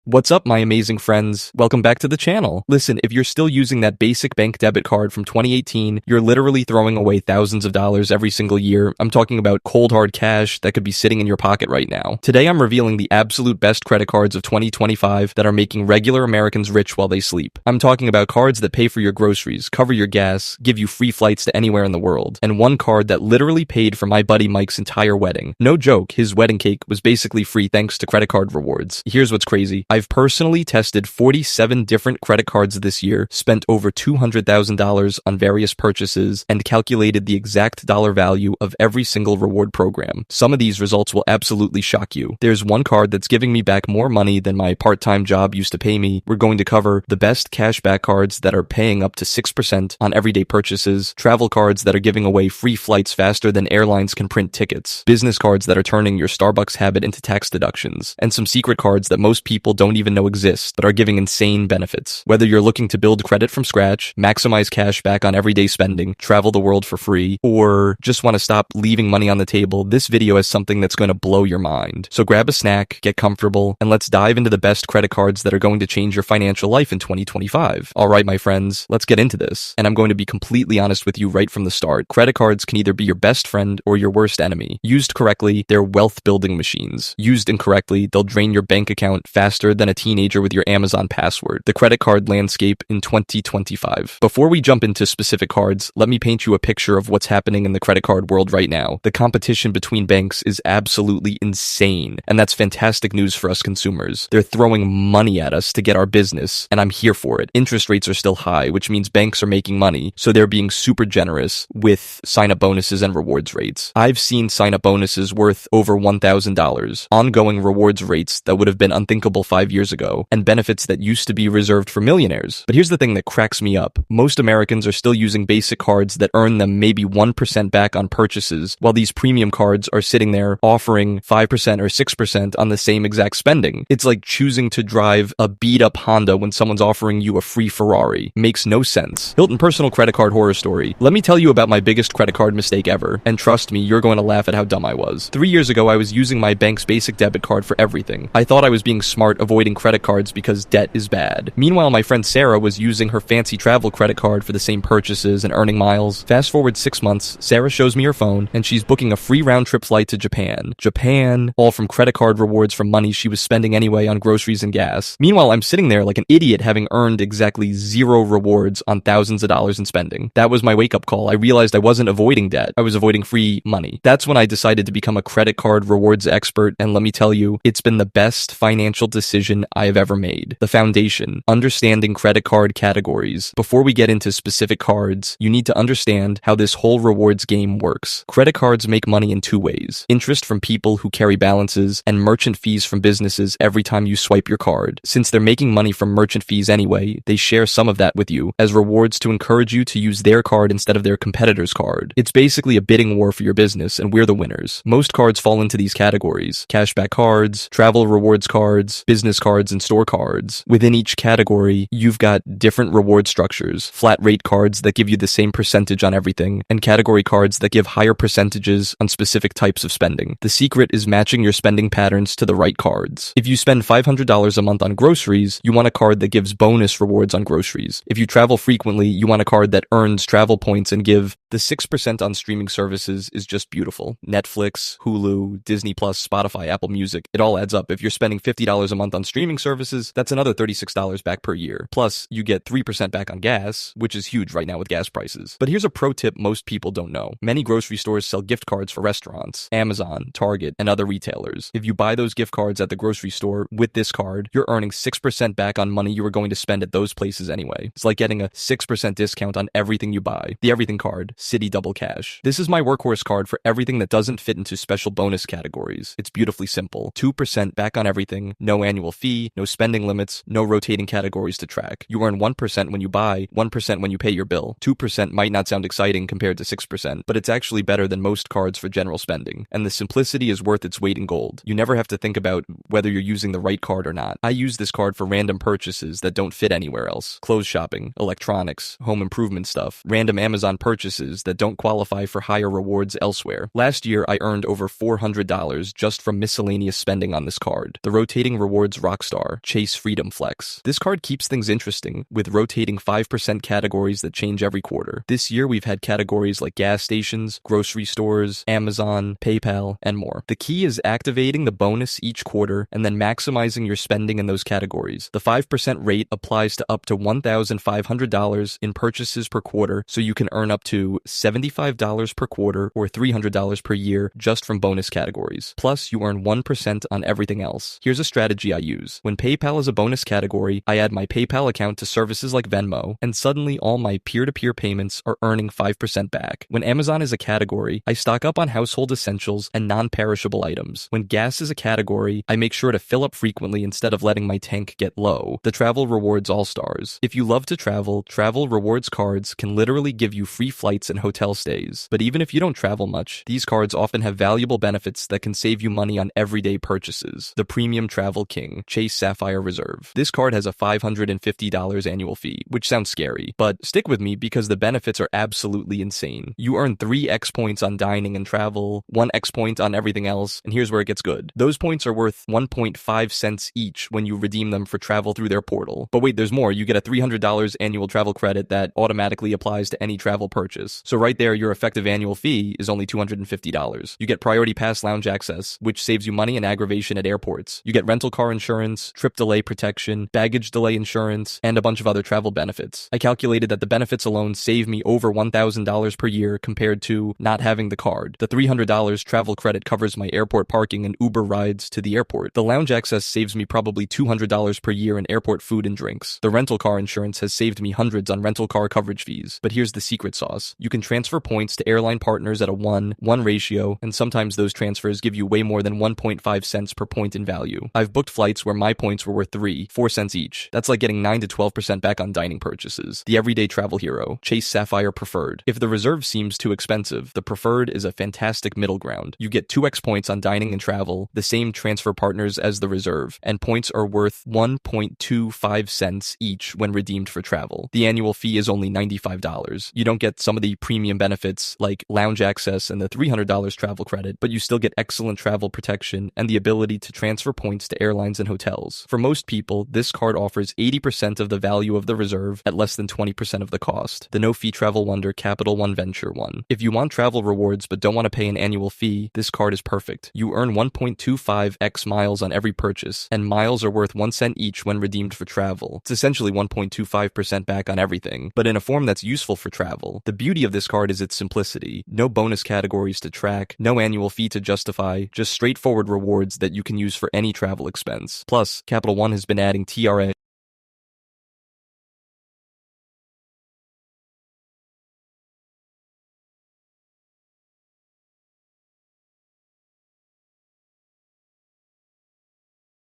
What's up, my amazing friends? Welcome back to the channel. Listen, if you're still using that basic bank debit card from 2018, you're literally throwing away thousands of dollars every single year. I'm talking about cold hard cash that could be sitting in your pocket right now. Today, I'm revealing the absolute best credit cards of 2025 that are making regular Americans rich while they sleep. I'm talking about cards that pay for your groceries, cover your gas, give you free flights to anywhere in the world, and one card that literally paid for my buddy Mike's entire wedding. No joke, his wedding cake was basically free thanks to credit card rewards. Here's what's crazy. I've personally tested 47 different credit cards this year, spent over $200,000 on various purchases, and calculated the exact dollar value of every single reward program. Some of these results will absolutely shock you. There's one card that's giving me back more money than my part-time job used to pay me. We're going to cover the best cashback cards that are paying up to 6% on everyday purchases, travel cards that are giving away free flights faster than airlines can print tickets, business cards that are turning your Starbucks habit into tax deductions, and some secret cards that most people don't even know exist but are giving insane benefits. Whether you're looking to build credit from scratch, maximize cash back on everyday spending, travel the world for free, or just want to stop leaving money on the table, this video is something that's going to blow your mind. So grab a snack, get comfortable, and let's dive into the best credit cards that are going to change your financial life in 2025. Alright, my friends, let's get into this. And I'm going to be completely honest with you right from the start. Credit cards can either be your best friend or your worst enemy. Used correctly, they're wealth building machines. Used incorrectly, they'll drain your bank account faster than a teenager with your Amazon password. The credit card landscape in 2025. Before we jump into specific cards, let me paint you a picture of what's happening in the credit card world right now. The competition between banks is absolutely insane, and that's fantastic news for us consumers. They're throwing money at us to get our business, and I'm here for it. Interest rates are still high, which means banks are making money, so they're being super generous with sign-up bonuses and rewards rates. I've seen sign-up bonuses worth over $1,000, ongoing rewards rates that would have been unthinkable 5 years ago, and benefits that used to be reserved for millionaires. But here's the thing that cracks me up. Most Americans are still using basic cards that earn them maybe 1% back on purchases, while these premium cards are sitting there offering 5% or 6% on the same exact spending. It's like choosing to drive a beat-up Honda when someone's offering you a free Ferrari. Makes no sense. Hilton personal credit card horror story. Let me tell you about my biggest credit card mistake ever, and trust me, you're going to laugh at how dumb I was. 3 years ago, I was using my bank's basic debit card for everything. I thought I was being smart avoiding credit cards because debt is bad. Meanwhile, my friend Sarah was using her fancy travel credit card for the same purchases and earning miles. Fast forward 6 months, Sarah shows me her phone, and she's booking a free round-trip flight to Japan. Japan, all from credit card rewards from money she was spending anyway on groceries and gas. Meanwhile, I'm sitting there like an idiot having earned exactly zero rewards on thousands of dollars in spending. That was my wake-up call. I realized I wasn't avoiding debt. I was avoiding free money. That's when I decided to become a credit card rewards expert, and let me tell you, it's been the best financial decision I have ever made. The foundation, understanding credit card categories. Before we get into specific cards, you need to understand how this whole rewards game works. Credit cards make money in two ways: interest from people who carry balances, and merchant fees from businesses every time you swipe your card. Since they're making money from merchant fees anyway, they share some of that with you as rewards to encourage you to use their card instead of their competitor's card. It's basically a bidding war for your business, and we're the winners. Most cards fall into these categories: cashback cards, travel rewards cards, business cards, and store cards. Within each category, you've got different reward structures: flat rate cards that give you the same percentage on everything, and category cards that give higher percentages on specific types of spending. The secret is matching your spending patterns to the right cards. If you spend $500 a month on groceries, you want a card that gives bonus rewards on groceries. If you travel frequently, you want a card that earns travel points and give the 6% on streaming services is just beautiful. Netflix, Hulu, Disney Plus, Spotify, Apple Music, it all adds up. If you're spending $50 a month on streaming services, that's another $36 back per year. Plus, you get 3% back on gas, which is huge right now with gas prices. But here's a pro tip most people don't know. Many grocery stores sell gift cards for restaurants, Amazon, Target, and other retailers. If you buy those gift cards at the grocery store with this card, you're earning 6% back on money you were going to spend at those places anyway. It's like getting a 6% discount on everything you buy. The Everything Card, City Double Cash. This is my workhorse card for everything that doesn't fit into special bonus categories. It's beautifully simple. 2% back on everything, no annual fee, no spending limits, no rotating categories to track. You earn 1% when you buy, 1% when you pay your bill. 2% might not sound exciting compared to 6%, but it's actually better than most cards for general spending. And the simplicity is worth its weight in gold. You never have to think about whether you're using the right card or not. I use this card for random purchases that don't fit anywhere else. Clothes shopping, electronics, home improvement stuff, random Amazon purchases, purchases that don't qualify for higher rewards elsewhere. Last year, I earned over $400 just from miscellaneous spending on this card. The rotating rewards rockstar, Chase Freedom Flex. This card keeps things interesting, with rotating 5% categories that change every quarter. This year, we've had categories like gas stations, grocery stores, Amazon, PayPal, and more. The key is activating the bonus each quarter and then maximizing your spending in those categories. The 5% rate applies to up to $1,500 in purchases per quarter, so you can earn up to $75 per quarter or $300 per year just from bonus categories. Plus, you earn 1% on everything else. Here's a strategy I use. When PayPal is a bonus category, I add my PayPal account to services like Venmo, and suddenly all my peer-to-peer payments are earning 5% back. When Amazon is a category, I stock up on household essentials and non-perishable items. When gas is a category, I make sure to fill up frequently instead of letting my tank get low. The Travel Rewards All-Stars. If you love to travel, Travel Rewards cards can literally give you free flights and hotel stays. But even if you don't travel much, these cards often have valuable benefits that can save you money on everyday purchases. The Premium Travel King, Chase Sapphire Reserve. This card has a $550 annual fee, which sounds scary, but stick with me because the benefits are absolutely insane. You earn 3x points on dining and travel, 1x point on everything else, and here's where it gets good. Those points are worth 1.5 cents each when you redeem them for travel through their portal. But wait, there's more. You get a $300 annual travel credit that automatically applies to any travel purchase. So right there, your effective annual fee is only $250. You get Priority Pass lounge access, which saves you money and aggravation at airports. You get rental car insurance, trip delay protection, baggage delay insurance, and a bunch of other travel benefits. I calculated that the benefits alone save me over $1,000 per year compared to not having the card. The $300 travel credit covers my airport parking and Uber rides to the airport. The lounge access saves me probably $200 per year in airport food and drinks. The rental car insurance has saved me hundreds on rental car coverage fees. But here's the secret sauce. You can transfer points to airline partners at a 1-1 ratio, and sometimes those transfers give you way more than 1.5 cents per point in value. I've booked flights where my points were worth 3-4 cents each. That's like getting 9 to 12% back on dining purchases. The everyday travel hero, Chase Sapphire Preferred. If the reserve seems too expensive, the Preferred is a fantastic middle ground. You get 2x points on dining and travel, the same transfer partners as the reserve, and points are worth 1.25 cents each when redeemed for travel. The annual fee is only $95. You don't get some of the premium benefits like lounge access and the $300 travel credit, but you still get excellent travel protection and the ability to transfer points to airlines and hotels. For most people, this card offers 80% of the value of the reserve at less than 20% of the cost. The no-fee travel wonder Capital One Venture one. If you want travel rewards but don't want to pay an annual fee, this card is perfect. You earn 1.25x miles on every purchase, and miles are worth 1 cent each when redeemed for travel. It's essentially 1.25% back on everything, but in a form that's useful for travel. The beauty of this card is its simplicity. No bonus categories to track, no annual fee to justify, just straightforward rewards that you can use for any travel expense. Plus, Capital One has been adding TRA